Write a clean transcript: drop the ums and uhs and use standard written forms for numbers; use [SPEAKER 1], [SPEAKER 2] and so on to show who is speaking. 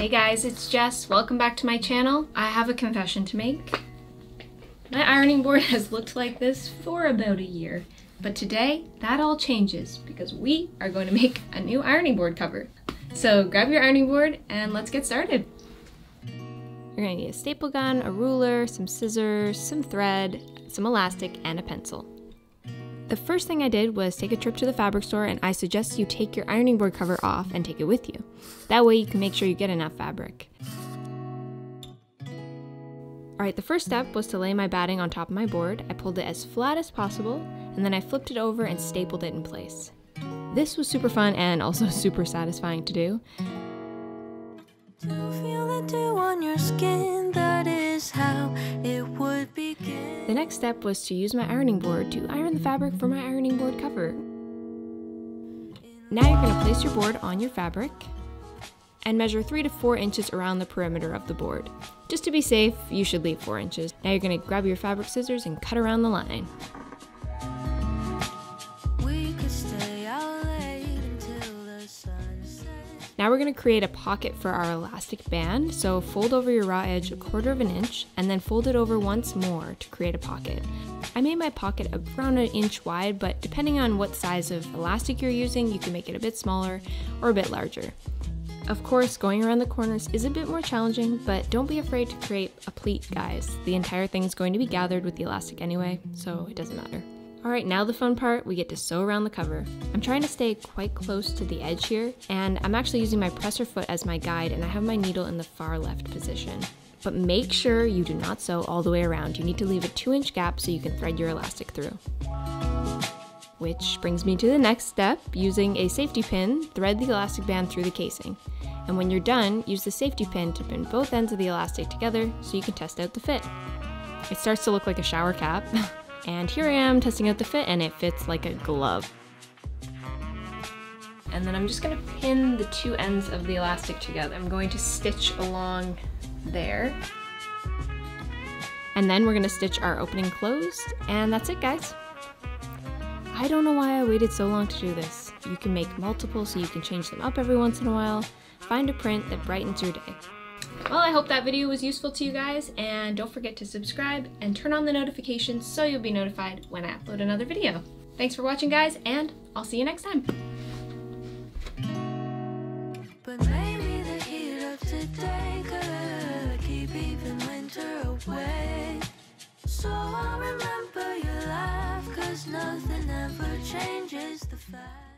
[SPEAKER 1] Hey guys, it's Jess. Welcome back to my channel. I have a confession to make. My ironing board has looked like this for about a year, but today that all changes because we are going to make a new ironing board cover. So grab your ironing board and let's get started. You're gonna need a staple gun, a ruler, some scissors, some thread, some elastic, and a pencil. The first thing I did was take a trip to the fabric store, and I suggest you take your ironing board cover off and take it with you. That way you can make sure you get enough fabric. Alright, the first step was to lay my batting on top of my board. I pulled it as flat as possible, and then I flipped it over and stapled it in place. This was super fun and also super satisfying to do.
[SPEAKER 2] To feel the dew on your skin, that is how it would begin.
[SPEAKER 1] The next step was to use my ironing board to iron the fabric for my ironing board cover. Now you're going to place your board on your fabric and measure 3 to 4 inches around the perimeter of the board. Just to be safe, you should leave 4 inches. Now you're going to grab your fabric scissors and cut around the line. Now we're going to create a pocket for our elastic band, so fold over your raw edge 1/4 inch and then fold it over once more to create a pocket. I made my pocket around 1 inch wide, but depending on what size of elastic you're using, you can make it a bit smaller or a bit larger. Of course, going around the corners is a bit more challenging, but don't be afraid to create a pleat, guys. The entire thing's going to be gathered with the elastic anyway, so it doesn't matter. Alright, now the fun part, we get to sew around the cover. I'm trying to stay quite close to the edge here, and I'm actually using my presser foot as my guide, and I have my needle in the far left position. But make sure you do not sew all the way around. You need to leave a 2-inch gap so you can thread your elastic through. Which brings me to the next step. Using a safety pin, thread the elastic band through the casing. And when you're done, use the safety pin to pin both ends of the elastic together so you can test out the fit. It starts to look like a shower cap. And here I am testing out the fit, and it fits like a glove. And then I'm just gonna pin the 2 ends of the elastic together. I'm going to stitch along there. And then we're gonna stitch our opening closed, and that's it, guys. I don't know why I waited so long to do this. You can make multiple so you can change them up every once in a while. Find a print that brightens your day. Well, I hope that video was useful to you guys, and don't forget to subscribe and turn on the notifications so you'll be notified when I upload another video. Thanks for watching, guys, and I'll see you next time.
[SPEAKER 2] But maybe the heat of today could keep even winter away. So I'll remember your laugh, 'cause nothing ever changes the fact